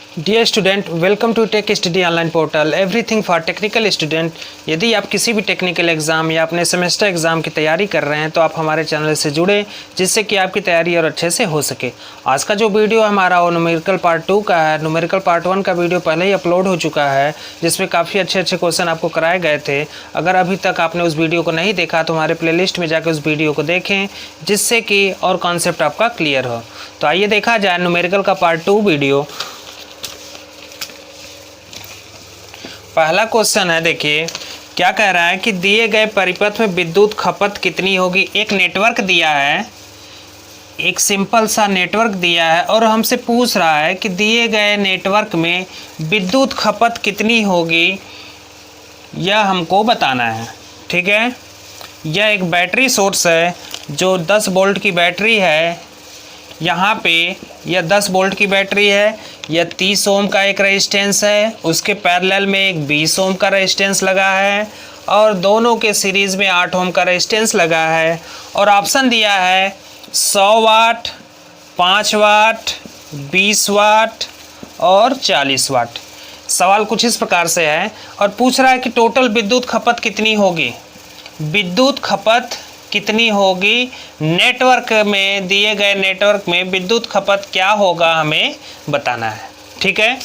Dear student, welcome to tech study online portal, everything for technical student. यदि आप किसी भी टेक्निकल एग्ज़ाम या अपने सेमेस्टर एग्ज़ाम की तैयारी कर रहे हैं तो आप हमारे चैनल से जुड़े, जिससे कि आपकी तैयारी और अच्छे से हो सके। आज का जो वीडियो हमारा वो न्यूमेरिकल पार्ट 2 का है। न्यूमेरिकल पार्ट 1 का वीडियो पहले ही अपलोड हो चुका है, जिसमें काफ़ी अच्छे क्वेश्चन आपको कराए गए थे। अगर अभी तक आपने उस वीडियो को नहीं देखा तो हमारे प्लेलिस्ट में जाकर उस वीडियो को देखें, जिससे कि और कॉन्सेप्ट आपका क्लियर हो। तो आइए देखा जाए न्यूमेरिकल का पार्ट 2 वीडियो। पहला क्वेश्चन है, देखिए क्या कह रहा है कि दिए गए परिपथ में विद्युत खपत कितनी होगी। एक नेटवर्क दिया है, एक सिंपल सा नेटवर्क दिया है और हमसे पूछ रहा है कि दिए गए नेटवर्क में विद्युत खपत कितनी होगी, यह हमको बताना है। ठीक है, यह एक बैटरी सोर्स है जो 10 वोल्ट की बैटरी है। यहाँ पे यह 10 वोल्ट की बैटरी है, यह 30 ओम का एक रेजिस्टेंस है, उसके पैरेलल में एक 20 ओम का रेजिस्टेंस लगा है और दोनों के सीरीज़ में 8 ओम का रेजिस्टेंस लगा है। और ऑप्शन दिया है 100 वाट, 5 वाट, 20 वाट और 40 वाट। सवाल कुछ इस प्रकार से है और पूछ रहा है कि टोटल विद्युत खपत कितनी होगी। विद्युत खपत कितनी होगी नेटवर्क में, दिए गए नेटवर्क में विद्युत खपत क्या होगा हमें बताना है। ठीक है,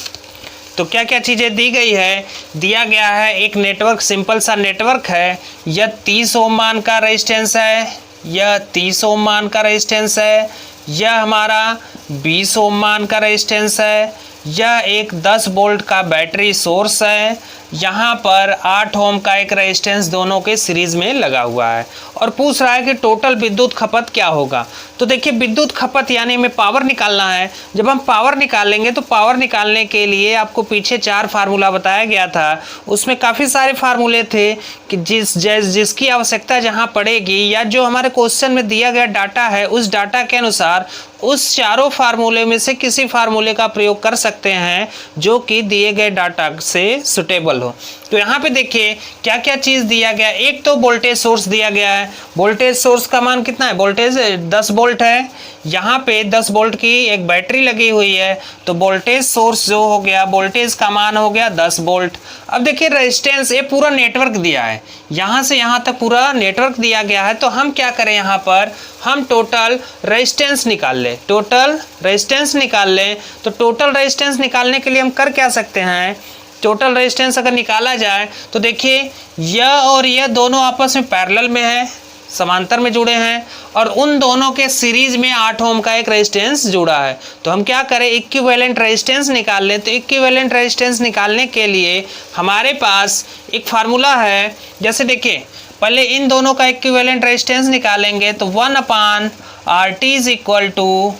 तो क्या क्या चीज़ें दी गई है। दिया गया है एक नेटवर्क, सिंपल सा नेटवर्क है। यह 30 ओम मान का रेजिस्टेंस है, यह 30 ओम मान का रेजिस्टेंस है, यह हमारा 20 ओम मान का रेजिस्टेंस है, यह एक 10 वोल्ट का बैटरी सोर्स है, यहाँ पर 8 ओम का एक रेजिस्टेंस दोनों के सीरीज़ में लगा हुआ है और पूछ रहा है कि टोटल विद्युत खपत क्या होगा। तो देखिए विद्युत खपत यानी हमें पावर निकालना है। जब हम पावर निकालेंगे तो पावर निकालने के लिए आपको पीछे 4 फार्मूला बताया गया था, उसमें काफ़ी सारे फार्मूले थे कि जिसकी आवश्यकता जहाँ पड़ेगी या जो हमारे क्वेश्चन में दिया गया डाटा है उस डाटा के अनुसार उस चारों फार्मूले में से किसी फार्मूले का प्रयोग कर सकते हैं जो कि दिए गए डाटा से सुटेबल हो। तो यहाँ पे देखिए क्या क्या चीज़ दिया गया। एक तो वोल्टेज सोर्स दिया गया है। वोल्टेज सोर्स का मान कितना है, वोल्टेज 10 वोल्ट है। यहाँ पे 10 वोल्ट की एक बैटरी लगी हुई है, तो वोल्टेज सोर्स जो हो गया, वोल्टेज का मान हो गया 10 वोल्ट। अब देखिए रेजिस्टेंस, ये पूरा नेटवर्क दिया है, यहाँ से यहाँ तक पूरा नेटवर्क दिया गया है। तो हम क्या करें, यहाँ पर हम टोटल रेजिस्टेंस निकाल लें। टोटल रेजिस्टेंस निकाल लें तो टोटल रेजिस्टेंस निकालने के लिए हम कर क्या सकते हैं, टोटल रेजिस्टेंस अगर निकाला जाए तो देखिए यह और यह दोनों आपस में पैरेलल में है, समांतर में जुड़े हैं और उन दोनों के सीरीज में 8 ओम का एक रेजिस्टेंस जुड़ा है। तो हम क्या करें, इक्विवेलेंट रेजिस्टेंस निकाल लें। तो इक्विवेलेंट रेजिस्टेंस निकालने के लिए हमारे पास एक फार्मूला है। जैसे देखिए पहले इन दोनों का इक्विवेलेंट रेजिस्टेंस निकालेंगे तो 1/RT is equal to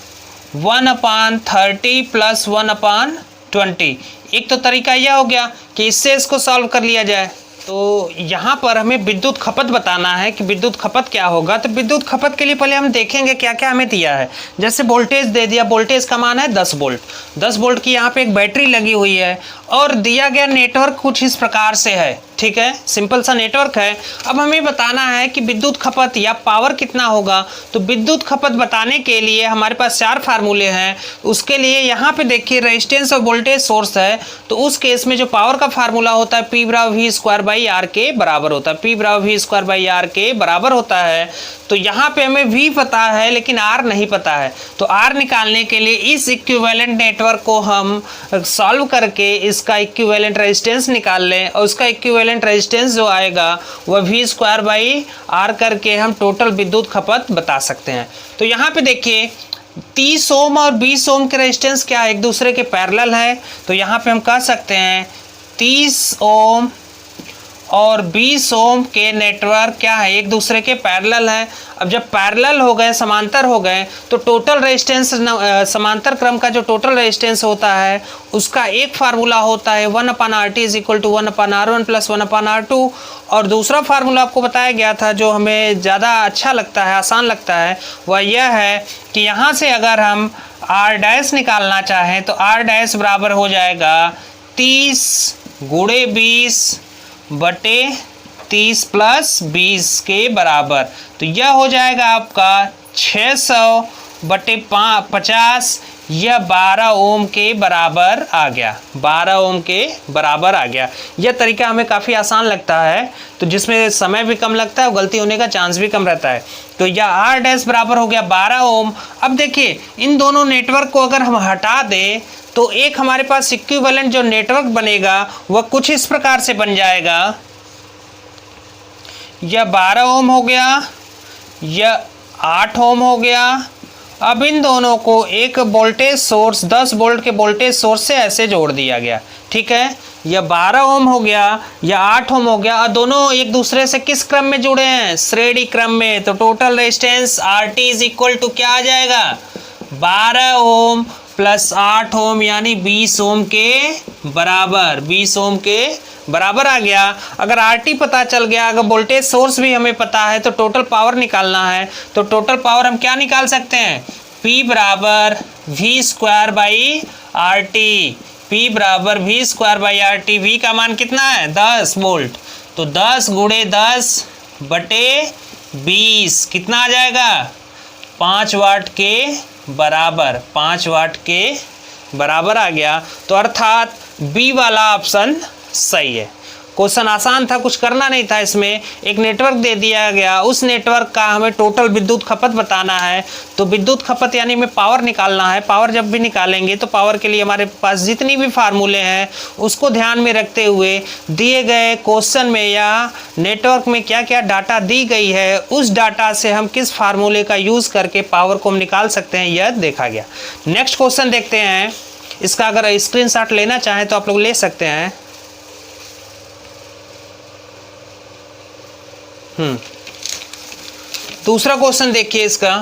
1/30 plus 1/20। एक तो तरीका यह हो गया कि इससे इसको सॉल्व कर लिया जाए। तो यहाँ पर हमें विद्युत खपत बताना है कि विद्युत खपत क्या होगा। तो विद्युत खपत के लिए पहले हम देखेंगे क्या क्या हमें दिया है। जैसे वोल्टेज दे दिया, वोल्टेज का मान है 10 वोल्ट। 10 वोल्ट की यहाँ पे एक बैटरी लगी हुई है और दिया गया नेटवर्क कुछ इस प्रकार से है। ठीक है, सिंपल सा नेटवर्क है। अब हमें बताना है कि विद्युत खपत या पावर कितना होगा। तो विद्युत खपत बताने के लिए हमारे पास 4 फार्मूले हैं। उसके लिए यहाँ पे देखिए रेजिस्टेंस और वोल्टेज सोर्स है, तो उस केस में जो पावर का फार्मूला होता है P/V² के बराबर होता है। P/V² के बराबर होता है। तो यहाँ पे हमें V पता है लेकिन R नहीं पता है। तो R निकालने के लिए इस इक्विवेलेंट नेटवर्क को हम सॉल्व करके इसका इक्विवेलेंट रेजिस्टेंस निकाल लें और उसका इक्विवेलेंट रेजिस्टेंस जो आएगा वह V²/R करके हम टोटल विद्युत खपत बता सकते हैं। तो यहाँ पे देखिए 30 ओम और 20 ओम के रेजिस्टेंस क्या है, एक दूसरे के पैरेलल है। तो यहाँ पे हम कह सकते हैं 30 ओम और 20 ओम के नेटवर्क क्या है, एक दूसरे के पैरेलल है। अब जब पैरेलल हो गए, समांतर हो गए, तो टोटल रेजिस्टेंस, समांतर क्रम का जो टोटल रेजिस्टेंस होता है उसका एक फार्मूला होता है 1/RT is equal to 1/R1 plus 1/R2। और दूसरा फार्मूला आपको बताया गया था जो हमें ज़्यादा अच्छा लगता है, आसान लगता है, वह यह है कि यहाँ से अगर हम R' निकालना चाहें तो R' बराबर हो जाएगा 30 × 20 बटे 30 प्लस 20 के बराबर। तो यह हो जाएगा आपका 600 बटे 50 यह 12 ओम के बराबर आ गया, 12 ओम के बराबर आ गया। यह तरीका हमें काफ़ी आसान लगता है, तो जिसमें समय भी कम लगता है और गलती होने का चांस भी कम रहता है। तो यह आर डैश बराबर हो गया 12 ओम। अब देखिए इन दोनों नेटवर्क को अगर हम हटा दें तो एक हमारे पास इक्विवेलेंट जो नेटवर्क बनेगा वह कुछ इस प्रकार से बन जाएगा। यह 12 ओम हो गया, यह 8 ओम हो गया। अब इन दोनों को एक वोल्टेज सोर्स 10 वोल्ट के वोल्टेज सोर्स से ऐसे जोड़ दिया गया, ठीक है। यह 12 ओम हो गया, यह 8 ओम हो गया, और दोनों एक दूसरे से किस क्रम में जुड़े हैं? श्रेणी क्रम में। तो total resistance R T is equal to क्या आ जाएगा? 12 ओम प्लस 8 ओम यानी 20 ओम के बराबर, 20 ओम के बराबर आ गया। अगर आर टी पता चल गया, अगर वोल्टेज सोर्स भी हमें पता है, तो टोटल पावर निकालना है। तो टोटल पावर हम क्या निकाल सकते हैं? P बराबर V square by R T, P बराबर V square by R T. V का मान कितना है? 10 वोल्ट। तो 10 गुणे 10 बटे 20 कितना आ जाएगा? 5 वाट के बराबर, 5 वाट के बराबर आ गया। तो अर्थात बी वाला ऑप्शन सही है। क्वेश्चन आसान था, कुछ करना नहीं था इसमें। एक नेटवर्क दे दिया गया, उस नेटवर्क का हमें टोटल विद्युत खपत बताना है। तो विद्युत खपत यानी हमें पावर निकालना है। पावर जब भी निकालेंगे तो पावर के लिए हमारे पास जितनी भी फार्मूले हैं उसको ध्यान में रखते हुए दिए गए क्वेश्चन में या नेटवर्क में क्या क्या डाटा दी गई है, उस डाटा से हम किस फार्मूले का यूज़ करके पावर को हम निकाल सकते हैं, यह देखा गया। नेक्स्ट क्वेश्चन देखते हैं। इसका अगर स्क्रीनशॉट लेना चाहें तो आप लोग ले सकते हैं। दूसरा क्वेश्चन देखिए इसका।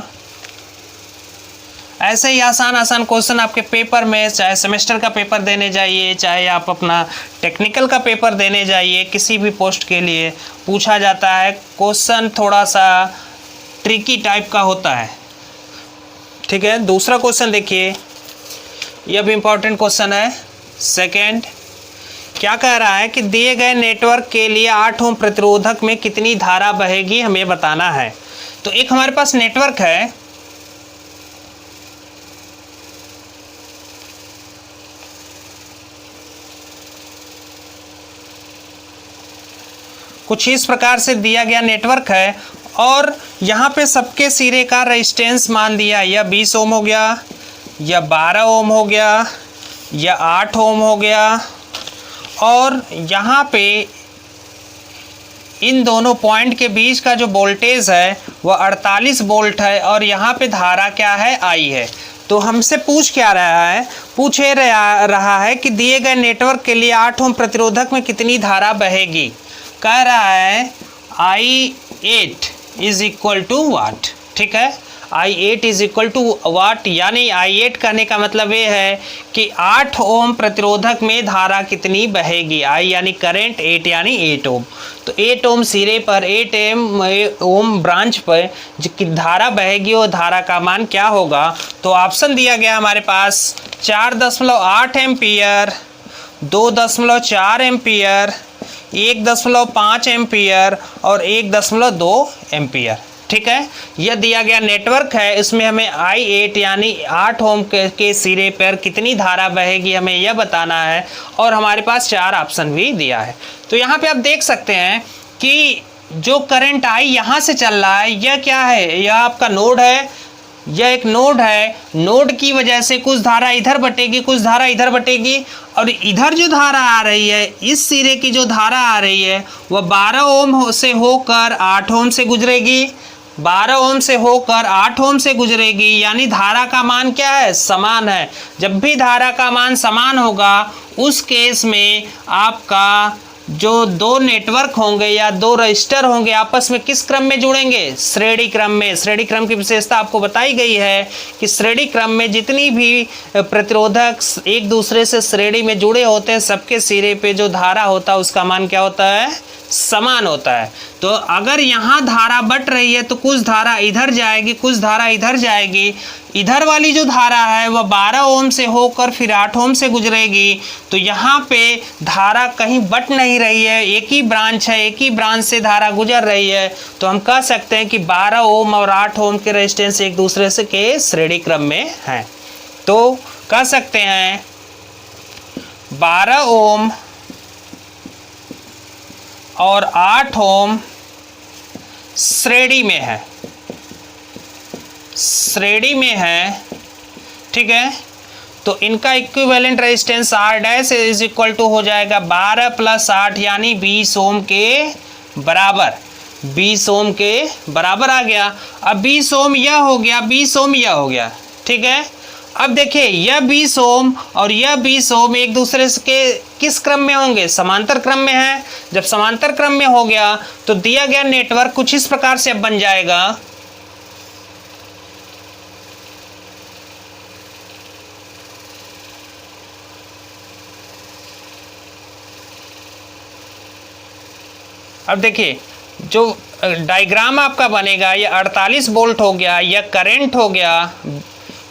ऐसे ही आसान आसान क्वेश्चन आपके पेपर में, चाहे सेमेस्टर का पेपर देने जाइए, चाहे आप अपना टेक्निकल का पेपर देने जाइए, किसी भी पोस्ट के लिए पूछा जाता है। क्वेश्चन थोड़ा सा ट्रिकी टाइप का होता है, ठीक है। दूसरा क्वेश्चन देखिए, यह भी इंपॉर्टेंट क्वेश्चन है। सेकेंड क्या कह रहा है कि दिए गए नेटवर्क के लिए 8 ओम प्रतिरोधक में कितनी धारा बहेगी, हमें बताना है। तो एक हमारे पास नेटवर्क है, कुछ इस प्रकार से दिया गया नेटवर्क है, और यहाँ पे सबके सिरे का रेजिस्टेंस मान दिया। यह 20 ओम हो गया, यह 12 ओम हो गया, यह 8 ओम हो गया, और यहाँ पे इन दोनों पॉइंट के बीच का जो वोल्टेज है वह 48 वोल्ट है, और यहाँ पे धारा क्या है? आई है। तो हमसे पूछ क्या रहा है? पूछ रहा है कि दिए गए नेटवर्क के लिए 8 ओम प्रतिरोधक में कितनी धारा बहेगी। कह रहा है I8 इज इक्वल टू वाट, ठीक है। I8 इज इक्वल टू वाट, यानी I8 कहने का मतलब ये है कि 8 ओम प्रतिरोधक में धारा कितनी बहेगी। I यानी करंट, 8 यानी 8 ओम। तो 8 ओम सिरे पर, 8 ओम ब्रांच पर जो धारा बहेगी वो धारा का मान क्या होगा? तो ऑप्शन दिया गया हमारे पास 4.8 एम्पियर, 2.4 एम्पियर, 1.5 एम्पियर और 1.2 एम्पियर, ठीक है। यह दिया गया नेटवर्क है, इसमें हमें I8 यानी 8 ओम के सिरे पर कितनी धारा बहेगी हमें यह बताना है, और हमारे पास 4 ऑप्शन भी दिया है। तो यहाँ पे आप देख सकते हैं कि जो करंट I यहाँ से चल रहा है यह क्या है? यह आपका नोड है, यह एक नोड है। नोड की वजह से कुछ धारा इधर बटेगी, कुछ धारा इधर बटेगी, और इधर जो धारा आ रही है, इस सिरे की जो धारा आ रही है वह 12 ओम से होकर 8 ओम से गुजरेगी, 12 ओम से होकर 8 ओम से गुजरेगी, यानी धारा का मान क्या है? समान है। जब भी धारा का मान समान होगा उस केस में आपका जो दो नेटवर्क होंगे या दो रजिस्टर होंगे आपस में किस क्रम में जुड़ेंगे? श्रेणी क्रम में। श्रेणी क्रम की विशेषता आपको बताई गई है कि श्रेणी क्रम में जितनी भी प्रतिरोधक एक दूसरे से श्रेणी में जुड़े होते हैं, सबके सिरे पे जो धारा होता है उसका मान क्या होता है? समान होता है। तो अगर यहाँ धारा बट रही है तो कुछ धारा इधर जाएगी, कुछ धारा इधर जाएगी। इधर वाली जो धारा है वह 12 ओम से होकर फिर 8 ओम से गुजरेगी। तो यहाँ पे धारा कहीं बट नहीं रही है, एक ही ब्रांच है, एक ही ब्रांच से धारा गुजर रही है। तो हम कह सकते हैं कि 12 ओम और 8 ओम के रेजिस्टेंस एक दूसरे से के श्रेणी क्रम में हैं। तो कह सकते हैं 12 ओम और 8 ओम श्रेणी में है, श्रेणी में है, ठीक है। तो इनका equivalent resistance R dash is equal to हो जाएगा 12 + 8 यानी 20 ओम के बराबर, 20 ओम के बराबर आ गया। अब 20 ओम यह हो गया, 20 ओम यह हो गया, ठीक है। अब देखिए यह 20 ओम और यह 20 ओम एक दूसरे के किस क्रम में होंगे, समांतर क्रम में है। जब समांतर क्रम में हो गया तो दिया गया नेटवर्क कुछ इस प्रकार से अब बन जाएगा। अब देखिए जो डायग्राम आपका बनेगा, यह 48 वोल्ट हो गया, यह करंट हो गया,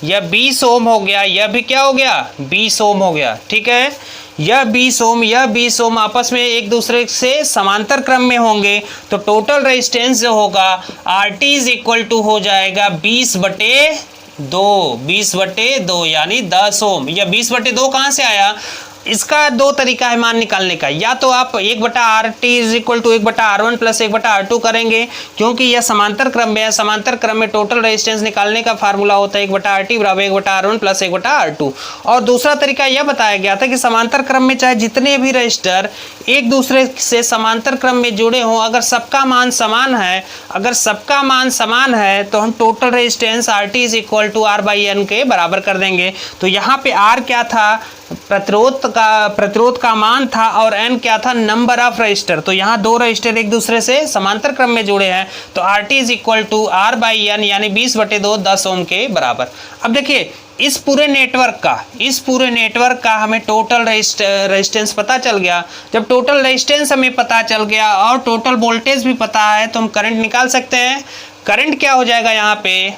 यह 20 ओम हो गया, यह भी क्या हो गया 20 ओम हो गया, ठीक है। यह 20 ओम, यह 20 ओम आपस में एक दूसरे से समांतर क्रम में होंगे तो टोटल रेजिस्टेंस जो होगा RT इज इक्वल टू हो जाएगा 20/2, 20/2 यानी 10 ओम। यह 20/2 कहाँ से आया, इसका दो तरीका है मान निकालने का। या तो आप 1/RT is equal to 1/R1 plus 1/R2 करेंगे, क्योंकि यह समांतर क्रम में है। समांतर क्रम में टोटल रेजिस्टेंस निकालने का फार्मूला होता है 1/RT बराबर 1/R1 प्लस 1/R2। और दूसरा तरीका यह बताया गया था कि समांतर क्रम में चाहे जितने भी रजिस्टर एक दूसरे से समांतर क्रम में जुड़े हों, अगर सबका मान समान है, अगर सबका मान समान है तो हम total resistance RT is equal to R/N के बराबर कर देंगे। तो यहाँ पे R क्या था, प्रतिरोध का मान था, और N क्या था, नंबर ऑफ रजिस्टर। तो यहाँ दो रजिस्टर एक दूसरे से समांतर क्रम में जुड़े हैं तो RT is equal to R/N यानी 20/2 10 ओम के बराबर। अब देखिए इस पूरे नेटवर्क का हमें टोटल रेजिस्टेंस पता चल गया। जब टोटल रेजिस्टेंस हमें पता चल गया और टोटल वोल्टेज भी पता है तो हम करंट निकाल सकते हैं। करंट क्या हो जाएगा यहाँ पे,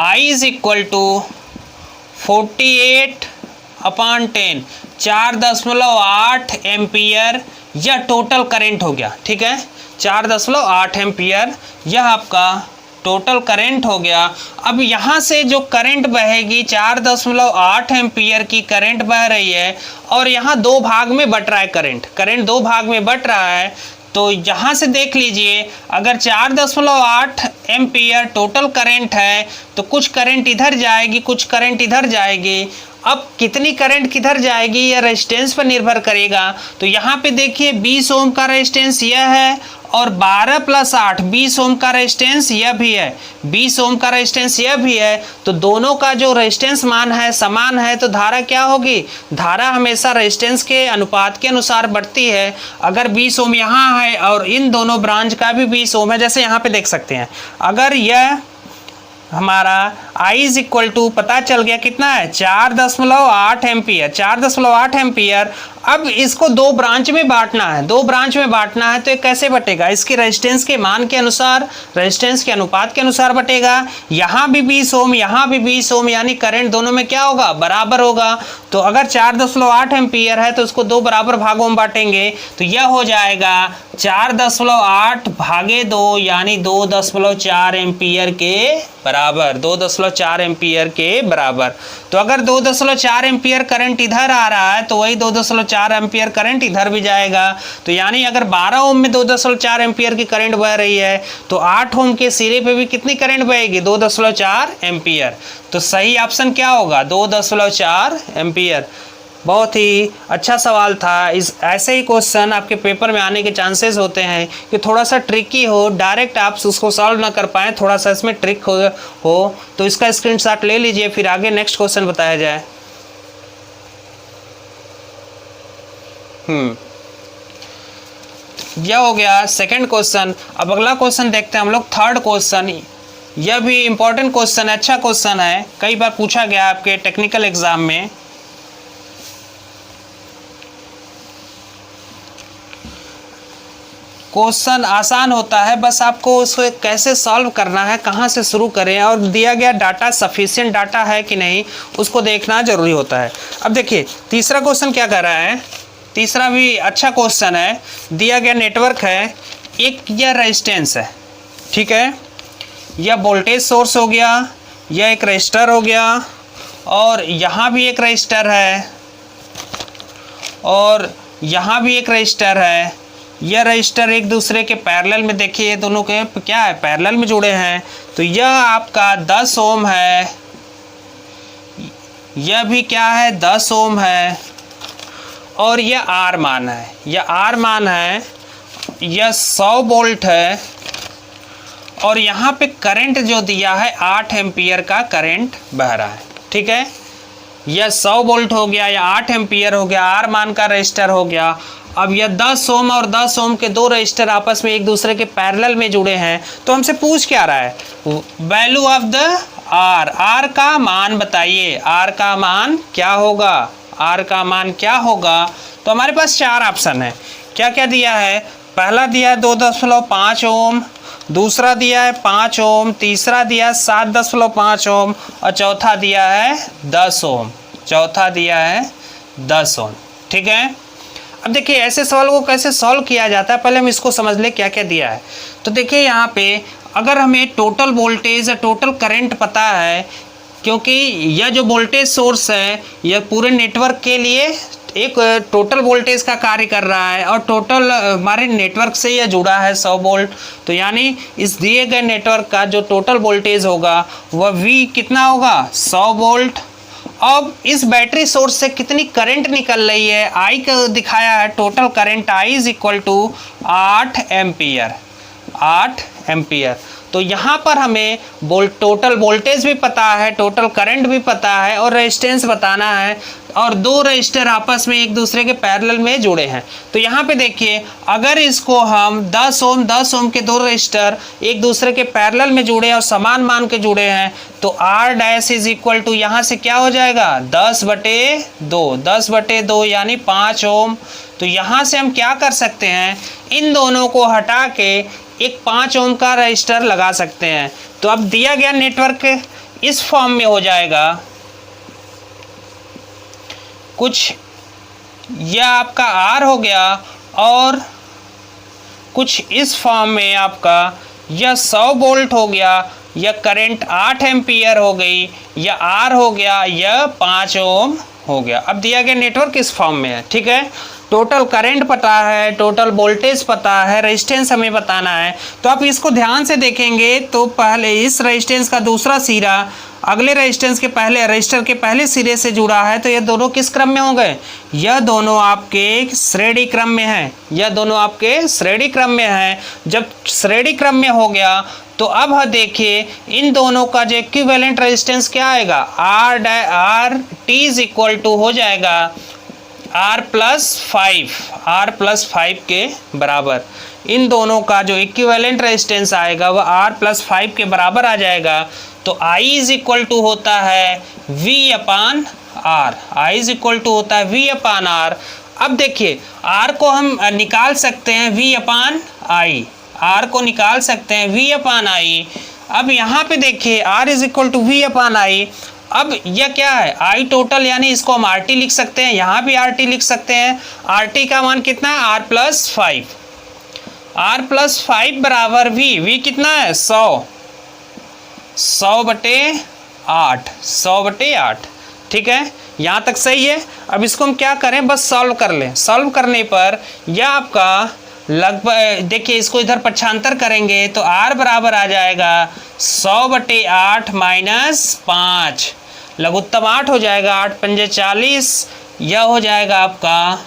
I is equal to 48/10, 4.8 ampere यह टोटल करंट हो गया, ठीक है। 4.8 एम्पियर यह आपका टोटल करंट हो गया। अब यहाँ से जो करंट बहेगी 4.8 एम्पियर की करंट बह रही है और यहाँ दो भाग में बट रहा है करंट दो भाग में बट रहा है। तो यहाँ से देख लीजिए अगर 4.8 एम्पियर टोटल करंट है तो कुछ करंट इधर जाएगी, कुछ करंट इधर जाएगी। अब कितनी करंट किधर जाएगी यह रेजिस्टेंस पर निर्भर करेगा। तो यहाँ पे देखिए 20 ओम का रेजिस्टेंस यह है और 12 + 8 20 ओम का रेजिस्टेंस यह भी है, 20 ओम का रेजिस्टेंस यह भी है। तो दोनों का जो रेजिस्टेंस मान है समान है तो धारा क्या होगी, धारा हमेशा रेजिस्टेंस के अनुपात के अनुसार बढ़ती है। अगर 20 ओम यहाँ है और इन दोनों ब्रांच का भी 20 ओम है, जैसे यहाँ पे देख सकते हैं, अगर यह हमारा I इज इक्वल टू पता चल गया कितना है 4.8 एम्पियर, 4.8 एम्पियर। अब इसको दो ब्रांच में बांटना है, दो ब्रांच में बांटना है तो ये कैसे बटेगा, इसके रेजिस्टेंस के मान के अनुसार, रेजिस्टेंस के अनुपात के अनुसार बटेगा। यहाँ भी 20 ओम, यहाँ भी 20 ओम, यानी करंट दोनों में क्या होगा, बराबर होगा। तो अगर 4.8 एम्पियर है तो उसको दो बराबर भागों में बांटेंगे तो यह हो जाएगा 4.8 भागे 2 यानी 2.4 एम्पियर के बराबर, 2.4 एम्पियर के बराबर। तो अगर 2.4 एम्पियर करंट इधर आ रहा है तो वही 2.4 एम्पियर करंट इधर भी जाएगा। तो यानी अगर 12 ओम में 2.4 एम्पियर की करंट बह रही है तो 8 ओम के सिरे पे भी कितनी करंट बहेगी, 2.4 एम्पियर। तो सही ऑप्शन क्या होगा, 2.4 एम्पियर। बहुत ही अच्छा सवाल था। इस ऐसे ही क्वेश्चन आपके पेपर में आने के चांसेस होते हैं कि थोड़ा सा ट्रिकी हो, डायरेक्ट आप उसको सॉल्व ना कर पाएँ, थोड़ा सा इसमें ट्रिक हो तो इसका स्क्रीनशॉट ले लीजिए, फिर आगे नेक्स्ट क्वेश्चन बताया जाए। यह हो गया सेकंड क्वेश्चन। अब अगला क्वेश्चन देखते हैं हम लोग, थर्ड क्वेश्चन। यह भी इंपॉर्टेंट क्वेश्चन है, अच्छा क्वेश्चन है, कई बार पूछा गया आपके टेक्निकल एग्जाम में। क्वेश्चन आसान होता है, बस आपको उसको कैसे सॉल्व करना है, कहाँ से शुरू करें और दिया गया डाटा सफिशिएंट डाटा है कि नहीं उसको देखना जरूरी होता है। अब देखिए तीसरा क्वेश्चन क्या कर रहा है, तीसरा भी अच्छा क्वेश्चन है। दिया गया नेटवर्क है, एक यह रेजिस्टेंस है, ठीक है, यह वोल्टेज सोर्स हो गया, यह एक रजिस्टर हो गया और यहाँ भी एक रजिस्टर है और यहाँ भी एक रजिस्टर है। यह रजिस्टर एक दूसरे के पैरेलल में, देखिए ये दोनों के क्या है, पैरेलल में जुड़े हैं। तो यह आपका 10 ओम है, यह भी क्या है 10 ओम है और यह आर मान है, यह आर मान है, यह 100 वोल्ट है और यहाँ पे करंट जो दिया है 8 एम्पियर का करंट बह रहा है। ठीक है, यह 100 वोल्ट हो गया, यह 8 एम्पियर हो गया, आर मान का रजिस्टर हो गया। अब यह 10 ओम और 10 ओम के दो रजिस्टर आपस में एक दूसरे के पैरेलल में जुड़े हैं। तो हमसे पूछ क्या रहा है, value of the R, R का मान बताइए, आर का मान क्या होगा, आर का मान क्या होगा। तो हमारे पास 4 ऑप्शन है। क्या क्या दिया है, पहला दिया है 2.5 ओम, दूसरा दिया है 5 ओम, तीसरा दिया है 7.5 ओम और चौथा दिया है 10 ओम, चौथा दिया है 10 ओम। ठीक है, अब देखिए ऐसे सवाल को कैसे सॉल्व किया जाता है, पहले हम इसको समझ ले क्या क्या दिया है। तो देखिए यहाँ पे अगर हमें टोटल वोल्टेज या टोटल करंट पता है, क्योंकि यह जो वोल्टेज सोर्स है यह पूरे नेटवर्क के लिए एक टोटल वोल्टेज का कार्य कर रहा है और टोटल हमारे नेटवर्क से यह जुड़ा है 100 वोल्ट। तो यानी इस दिए गए नेटवर्क का जो टोटल वोल्टेज होगा वह V कितना होगा 100 वोल्ट। अब इस बैटरी सोर्स से कितनी करंट निकल रही है, I का दिखाया है, total current I is equal to 8 ampere, 8 ampere. तो यहाँ पर हमें टोटल वोल्टेज भी पता है, टोटल करंट भी पता है और रेजिस्टेंस बताना है और दो रजिस्टर आपस में एक दूसरे के पैरेलल में जुड़े हैं। तो यहाँ पे देखिए अगर इसको हम 10 ओम के दो रजिस्टर एक दूसरे के पैरेलल में जुड़े और समान मान के जुड़े हैं तो R dash is equal to यहाँ से क्या हो जाएगा 10/2 यानी 5 ओम। तो यहाँ से हम क्या कर सकते हैं, इन दोनों को हटा के एक 5 ओम का रजिस्टर लगा सकते हैं। तो अब दिया गया नेटवर्क इस फॉर्म में हो जाएगा, कुछ यह आपका R हो गया और कुछ इस फॉर्म में आपका यह 100 वोल्ट हो गया, यह करंट 8 एम्पियर हो गई, यह R हो गया, यह 5 ओम हो गया। अब दिया गया नेटवर्क इस फॉर्म में है। ठीक है, टोटल करंट पता है, टोटल वोल्टेज पता है, रेजिस्टेंस हमें बताना है। तो आप इसको ध्यान से देखेंगे तो पहले इस रेजिस्टेंस का दूसरा सिरा अगले रेजिस्टेंस के पहले रजिस्टर के पहले सिरे से जुड़ा है। तो ये दोनों किस क्रम में हो गए, यह दोनों आपके श्रेणी क्रम में हैं, यह दोनों आपके श्रेणी क्रम में हैं। जब श्रेणी क्रम में हो गया तो अब देखिए इन दोनों का जो इक्विवेलेंट रेजिस्टेंस क्या आएगा, R T is equal to हो जाएगा R प्लस 5 के बराबर। इन दोनों का जो इक्विवेलेंट रेजिस्टेंस आएगा वह R प्लस 5 के बराबर आ जाएगा। तो I इज इक्वल टू होता है V upon R, I is equal to होता है V अपान R। अब देखिए R को हम निकाल सकते हैं V अपान I, R को निकाल सकते हैं V अपान I। अब यहाँ पे देखिए R is equal to V upon I। अब यह क्या है I टोटल, यानी इसको हम RT लिख सकते हैं, यहाँ भी RT लिख सकते हैं। RT का मान कितना है R प्लस 5, R प्लस 5 बराबर V कितना है 100/8। ठीक है, यहाँ तक सही है। अब इसको हम क्या करें, बस सॉल्व कर लें। सॉल्व करने पर यह आपका लगभग देखिए इसको इधर पक्षांतर करेंगे तो R बराबर आ जाएगा 100/8 माइनस 5, लघुत्तम 8 हो जाएगा, 8 पंजे 40। यह हो जाएगा आपका,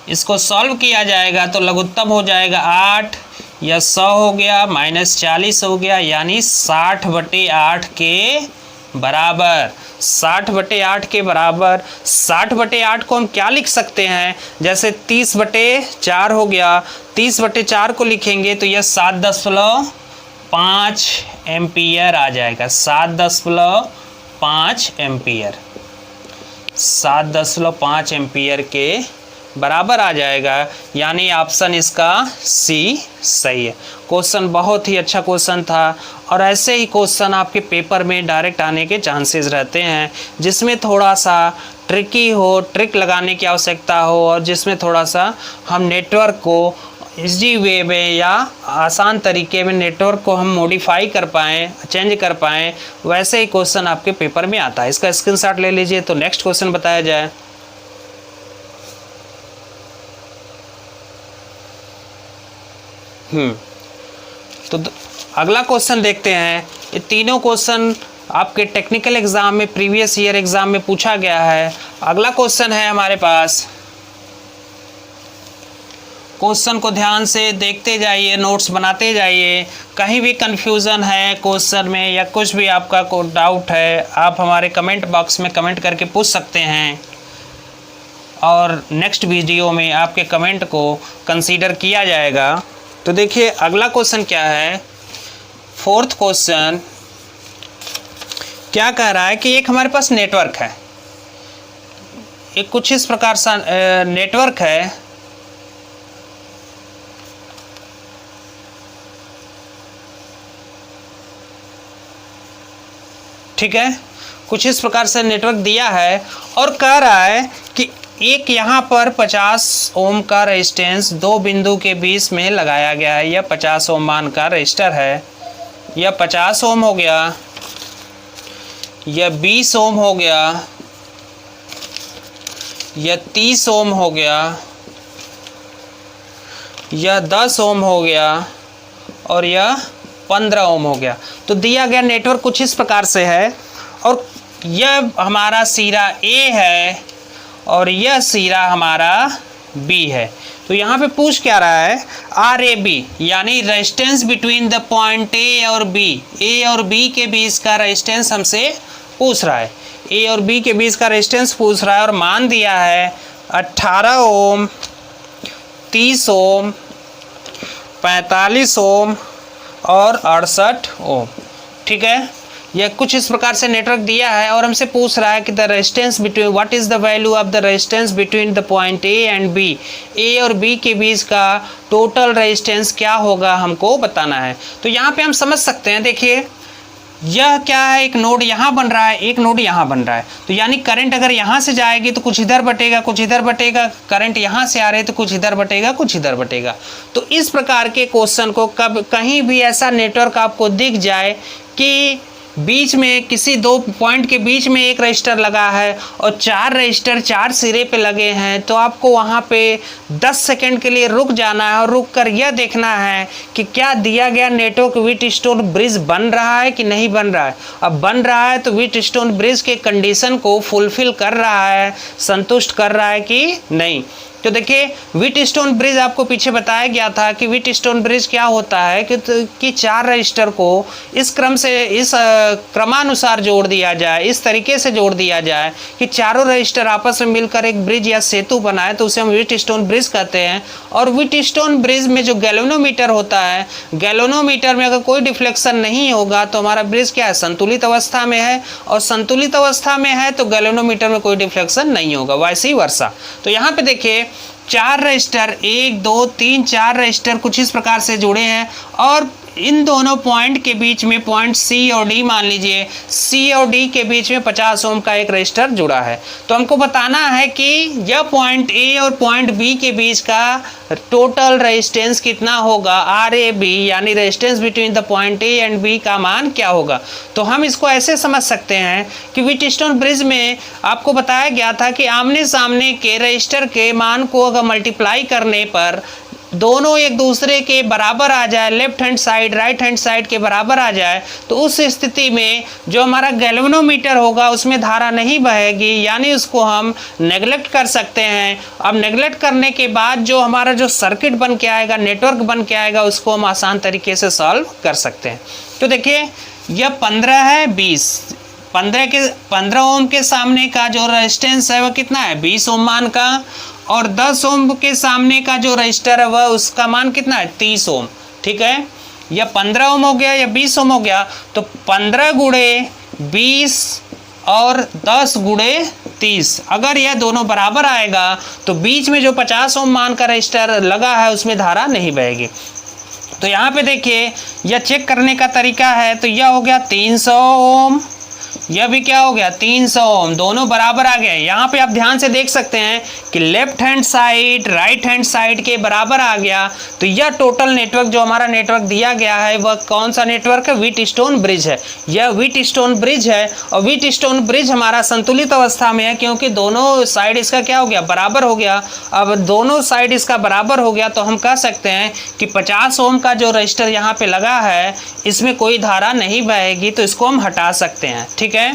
इसको सॉल्व किया जाएगा तो लघुत्तम हो जाएगा 8, यह 100 हो गया माइनस 40 हो गया, यानी 60/8 के बराबर। 60/8 के बराबर। 60/8 को हम क्या लिख सकते हैं, जैसे 30/4 हो गया, 30/4 को लिखेंगे तो यह 7.5 एम्पियर आ जाएगा, 7.5 एम्पियर, 7.5 एम्पियर के बराबर आ जाएगा। यानी ऑप्शन इसका सी सही है। क्वेश्चन बहुत ही अच्छा क्वेश्चन था और ऐसे ही क्वेश्चन आपके पेपर में डायरेक्ट आने के चांसेस रहते हैं, जिसमें थोड़ा सा ट्रिकी हो, ट्रिक लगाने की आवश्यकता हो और जिसमें थोड़ा सा हम नेटवर्क को इजी वे में या आसान तरीके में नेटवर्क को हम मॉडिफाई कर पाएँ, चेंज कर पाएँ, वैसे ही क्वेश्चन आपके पेपर में आता है। इसका स्क्रीनशॉट ले लीजिए। तो नेक्स्ट क्वेश्चन बताया जाए। तो अगला क्वेश्चन देखते हैं। ये तीनों क्वेश्चन आपके टेक्निकल एग्जाम में, प्रीवियस ईयर एग्जाम में पूछा गया है। अगला क्वेश्चन है हमारे पास, क्वेश्चन को ध्यान से देखते जाइए, नोट्स बनाते जाइए। कहीं भी कंफ्यूजन है क्वेश्चन में या कुछ भी आपका कोई डाउट है, आप हमारे कमेंट बॉक्स में कमेंट करके पूछ सकते हैं और नेक्स्ट वीडियो में आपके कमेंट को कंसीडर किया जाएगा। तो देखिए अगला क्वेश्चन क्या है। फोर्थ क्वेश्चन क्या कह रहा है कि एक हमारे पास नेटवर्क है, एक कुछ इस प्रकार सा नेटवर्क है। ठीक है, कुछ इस प्रकार से नेटवर्क दिया है और कह रहा है कि एक यहाँ पर 50 ओम का रेजिस्टेंस दो बिंदु के बीच में लगाया गया है। यह 50 ओम मान का रजिस्टर है। यह 50 ओम हो गया, यह 20 ओम हो गया, यह 30 ओम हो गया, यह 10 ओम हो गया और यह 15 ओम हो गया। तो दिया गया नेटवर्क कुछ इस प्रकार से है और यह हमारा सिरा ए है और यह सिरा हमारा बी है। तो यहाँ पे पूछ क्या रहा है, आर ए बी यानी रेजिस्टेंस बिटवीन द पॉइंट ए और बी के बीच का रेजिस्टेंस हमसे पूछ रहा है। ए और बी के बीच का रेजिस्टेंस पूछ रहा है और मान दिया है 18 ओम, 30 ओम, 45 ओम और 68 ओम। ठीक है, यह कुछ इस प्रकार से नेटवर्क दिया है और हमसे पूछ रहा है कि the resistance between, what is the value of the resistance between the point A and B. A और बी के बीच का टोटल रेजिस्टेंस क्या होगा हमको बताना है। तो यहाँ पे हम समझ सकते हैं, देखिए यह क्या है, एक नोड यहाँ बन रहा है, एक नोड यहाँ बन रहा है। तो यानी करंट अगर यहाँ से जाएगी तो कुछ इधर बटेगा, कुछ इधर बटेगा। करंट यहाँ से आ रहे तो कुछ इधर बटेगा, कुछ इधर बटेगा। तो इस प्रकार के क्वेश्चन को कब कहीं भी ऐसा नेटवर्क आपको दिख जाए कि बीच में किसी दो पॉइंट के बीच में एक रजिस्टर लगा है और 4 रजिस्टर 4 सिरे पे लगे हैं, तो आपको वहाँ पे 10 सेकंड के लिए रुक जाना है और रुक कर यह देखना है कि क्या दिया गया नेटवर्क व्हीटस्टोन ब्रिज बन रहा है कि नहीं बन रहा है। अब बन रहा है तो व्हीटस्टोन ब्रिज के कंडीशन को फुलफिल कर रहा है, संतुष्ट कर रहा है कि नहीं। तो देखिए व्हीटस्टोन ब्रिज आपको पीछे बताया गया था कि व्हीटस्टोन ब्रिज क्या होता है कि 4 रजिस्टर को इस क्रम से, इस क्रमानुसार जोड़ दिया जाए, इस तरीके से जोड़ दिया जाए कि चारों रजिस्टर आपस में मिलकर एक ब्रिज या सेतु बनाए, तो उसे हम व्हीटस्टोन ब्रिज कहते हैं। और व्हीटस्टोन ब्रिज में जो गैल्वेनोमीटर होता है, गैल्वेनोमीटर में अगर कोई डिफ्लेक्शन नहीं होगा तो हमारा ब्रिज क्या है, संतुलित अवस्था में है। और संतुलित अवस्था में है तो गैल्वेनोमीटर में कोई डिफ्लेक्शन नहीं होगा, वैसे ही वर्षा। तो यहाँ पे देखिए 4 रजिस्टर, 1 2 3 4 रजिस्टर कुछ इस प्रकार से जुड़े हैं और इन दोनों पॉइंट के बीच में, पॉइंट सी और डी मान लीजिए, सी और डी के बीच में 50 ओम का एक रजिस्टर जुड़ा है। तो हमको बताना है कि यह पॉइंट ए और पॉइंट बी के बीच का टोटल रेजिस्टेंस कितना होगा, आर ए बी यानी resistance between the point A and B का मान क्या होगा। तो हम इसको ऐसे समझ सकते हैं कि व्हीटस्टोन ब्रिज में आपको बताया गया था कि आमने सामने के रजिस्टर के मान को अगर मल्टीप्लाई करने पर दोनों एक दूसरे के बराबर आ जाए, left hand side right hand side के बराबर आ जाए, तो उस स्थिति में जो हमारा गैल्वेनोमीटर होगा उसमें धारा नहीं बहेगी, यानी उसको हम नेगलेक्ट कर सकते हैं। अब नेगलेक्ट करने के बाद जो हमारा जो सर्किट बन के आएगा, नेटवर्क बन के आएगा, उसको हम आसान तरीके से सॉल्व कर सकते हैं। तो देखिए यह 15 है, 20, 15 ओम के सामने का जो रेजिस्टेंस है वह कितना है, 20 ओम मान का, और 10 ओम के सामने का जो रजिस्टर है वह उसका मान कितना है, 30 ओम। ठीक है, यह 15 ओम हो गया या 20 ओम हो गया। तो 15 गुणे 20 और 10 गुणे 30, अगर यह दोनों बराबर आएगा तो बीच में जो 50 ओम मान का रजिस्टर लगा है उसमें धारा नहीं बहेगी। तो यहाँ पे देखिए यह चेक करने का तरीका है। तो यह हो गया 300 ओम, यह भी क्या हो गया 300 ओम, दोनों बराबर आ गए। यहाँ पे आप ध्यान से देख सकते हैं कि left hand side right hand side के बराबर आ गया। तो यह टोटल नेटवर्क जो हमारा नेटवर्क दिया गया है वह कौन सा नेटवर्क है, व्हीटस्टोन ब्रिज है। यह व्हीटस्टोन ब्रिज है और व्हीटस्टोन ब्रिज हमारा संतुलित अवस्था में है क्योंकि दोनों साइड इसका क्या हो गया, बराबर हो गया। अब दोनों साइड इसका बराबर हो गया तो हम कह सकते हैं कि 50 ओम का जो रजिस्टर यहाँ पे लगा है इसमें कोई धारा नहीं बहेगी, तो इसको हम हटा सकते हैं। ठीक है,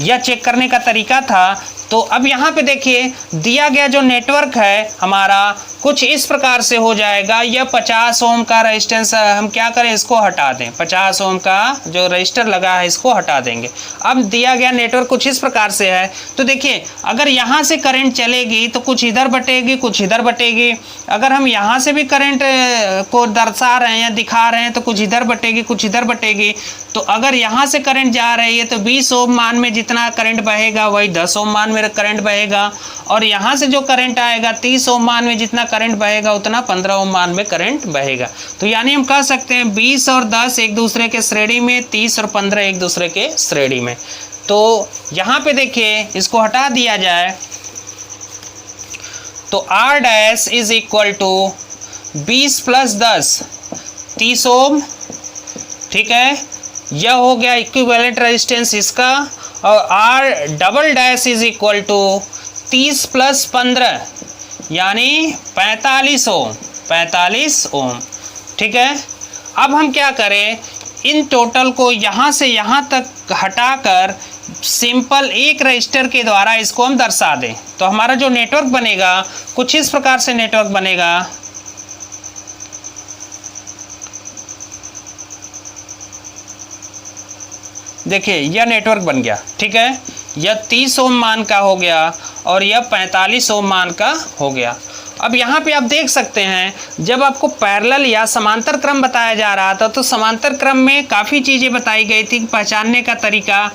यह चेक करने का तरीका था। तो अब यहाँ पे देखिए दिया गया जो नेटवर्क है हमारा कुछ इस प्रकार से हो जाएगा। यह 50 ओम का रेजिस्टेंस हम क्या करें, इसको हटा दें। 50 ओम का जो रजिस्टर लगा है इसको हटा देंगे। अब दिया गया नेटवर्क कुछ इस प्रकार से है। तो देखिए अगर यहाँ से करंट चलेगी तो कुछ इधर बटेगी कुछ इधर बटेगी। अगर हम यहाँ से भी करंट को दर्शा रहे हैं या दिखा रहे हैं तो कुछ इधर बटेगी कुछ इधर बटेगी। तो अगर यहाँ से करंट जा रही है तो 20 ओम मान में जितना करंट बहेगा वही 10 ओम मान में करंट बहेगा, और यहाँ से जो करंट आएगा 30 ओम मान में जितना करंट बहेगा उतना 15 ओम मान में करंट बहेगा। तो यानी हम कह सकते हैं 20 और 10 एक दूसरे के श्रेणी में, 30 और 15 एक दूसरे के श्रेणी में। तो यहाँ पे देखिए इसको हटा दिया जाए तो R dash is equal to 20 plus 10 30 ohm. ठीक है, यह हो गया इक्विवेलेंट रेजिस्टेंस इसका। और R double dash is equal to 30 plus 15 यानी 45 ओम, 45 ओम। ठीक है, अब हम क्या करें, इन टोटल को यहाँ से यहाँ तक हटाकर सिंपल एक रजिस्टर के द्वारा इसको हम दर्शा दें। तो हमारा जो नेटवर्क बनेगा कुछ इस प्रकार से नेटवर्क बनेगा। देखिए यह नेटवर्क बन गया। ठीक है, यह 30 ओम मान का हो गया और यह 45 ओम मान का हो गया। अब यहाँ पे आप देख सकते हैं जब आपको पैरेलल या समांतर क्रम बताया जा रहा था तो समांतर क्रम में काफ़ी चीज़ें बताई गई थी पहचानने का तरीका,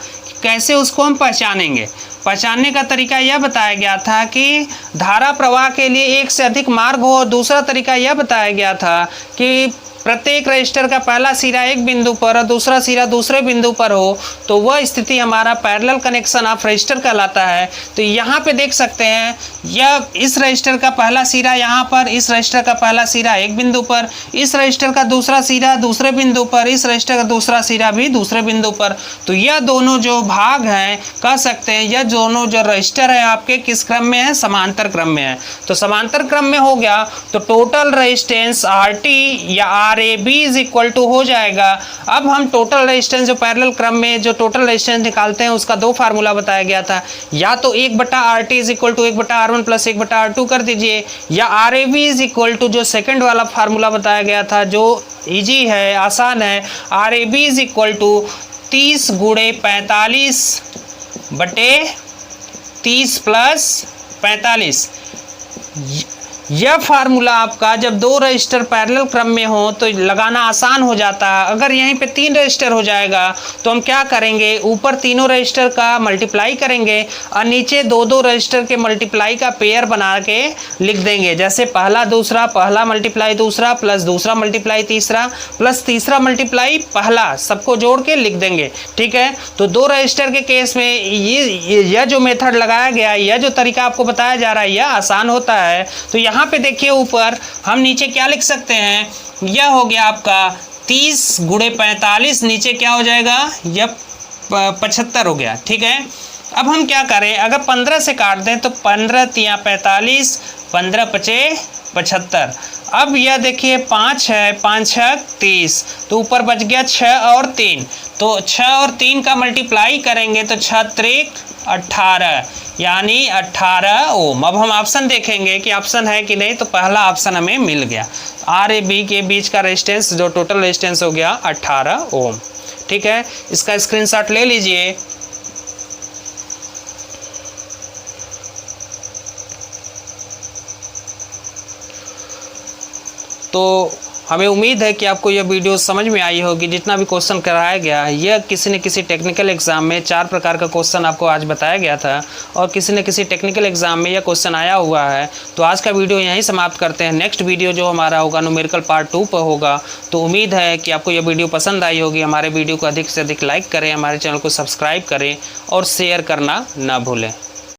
कैसे उसको हम पहचानेंगे। पहचानने का तरीका यह बताया गया था कि धारा प्रवाह के लिए एक से अधिक मार्ग हो, और दूसरा तरीका यह बताया गया था कि प्रत्येक रजिस्टर का पहला सिरा एक बिंदु पर और दूसरा सिरा दूसरे बिंदु पर हो, तो वह स्थिति हमारा पैरेलल कनेक्शन ऑफ रजिस्टर कहलाता है। तो यहाँ पे देख सकते हैं यह इस रजिस्टर का पहला सिरा यहाँ पर, इस रजिस्टर का पहला सिरा एक बिंदु पर, इस रजिस्टर का दूसरा सिरा दूसरे बिंदु पर, इस रजिस्टर का दूसरा सिरा भी दूसरे बिंदु पर। तो यह दोनों जो भाग हैं कह सकते हैं यह दोनों जो रजिस्टर है आपके किस क्रम में है, समांतर क्रम में है। तो समांतर क्रम में हो गया तो टोटल रेजिस्टेंस RT या RAB इज इक्वल टू हो जाएगा। अब हम टोटल रेजिस्टेंस जो पैरेलल क्रम में जो टोटल रेजिस्टेंस निकालते हैं उसका दो फार्मूला बताया गया था, या तो 1/RT is equal to 1/R1 plus 1/R2 कर दीजिए, या RAB इज इक्वल टू जो सेकंड वाला फार्मूला बताया गया था जो इजी है आसान है, RAB इज इक्वल टू 30 गुणे 45 बटे 30 प्लस 45। यह फार्मूला आपका जब दो रजिस्टर पैरेलल क्रम में हो तो लगाना आसान हो जाता है। अगर यहीं पे 3 रजिस्टर हो जाएगा तो हम क्या करेंगे, ऊपर तीनों रजिस्टर का मल्टीप्लाई करेंगे और नीचे दो दो रजिस्टर के मल्टीप्लाई का पेयर बना के लिख देंगे। जैसे पहला दूसरा, पहला मल्टीप्लाई दूसरा, प्लस दूसरा मल्टीप्लाई तीसरा, प्लस तीसरा मल्टीप्लाई पहला, सबको जोड़ के लिख देंगे। ठीक है, तो दो रजिस्टर के केस में यह जो मेथड लगाया गया, यह जो तरीका आपको बताया जा रहा है यह आसान होता है। तो यहाँ पे देखिए ऊपर हम नीचे क्या लिख सकते हैं, यह हो गया आपका 30 गुणे 45, नीचे क्या हो जाएगा, यह 75 हो गया। ठीक है, अब हम क्या करें, अगर 15 से काट दें तो 15 तिया 45, 15 पचे 75। अब यह देखिए 5 है, 5 6 30, तो ऊपर बच गया 6 और 3, तो 6 और 3 का मल्टीप्लाई करेंगे तो 6 त्रिक 18 यानी 18 ओम। अब हम ऑप्शन देखेंगे कि ऑप्शन है कि नहीं, तो पहला ऑप्शन हमें मिल गया। RAB के बीच का रेजिस्टेंस जो टोटल रेजिस्टेंस हो गया 18 ओम। ठीक है, इसका स्क्रीनशॉट ले लीजिए। तो हमें उम्मीद है कि आपको यह वीडियो समझ में आई होगी। जितना भी क्वेश्चन कराया गया है यह किसी न किसी टेक्निकल एग्जाम में 4 प्रकार का क्वेश्चन आपको आज बताया गया था और किसी न किसी टेक्निकल एग्जाम में यह क्वेश्चन आया हुआ है। तो आज का वीडियो यहीं समाप्त करते हैं। नेक्स्ट वीडियो जो हमारा होगा न्यूमेरिकल पार्ट 2 पर होगा। तो उम्मीद है कि आपको यह वीडियो पसंद आई होगी। हमारे वीडियो को अधिक से अधिक लाइक करें, हमारे चैनल को सब्सक्राइब करें और शेयर करना ना भूलें।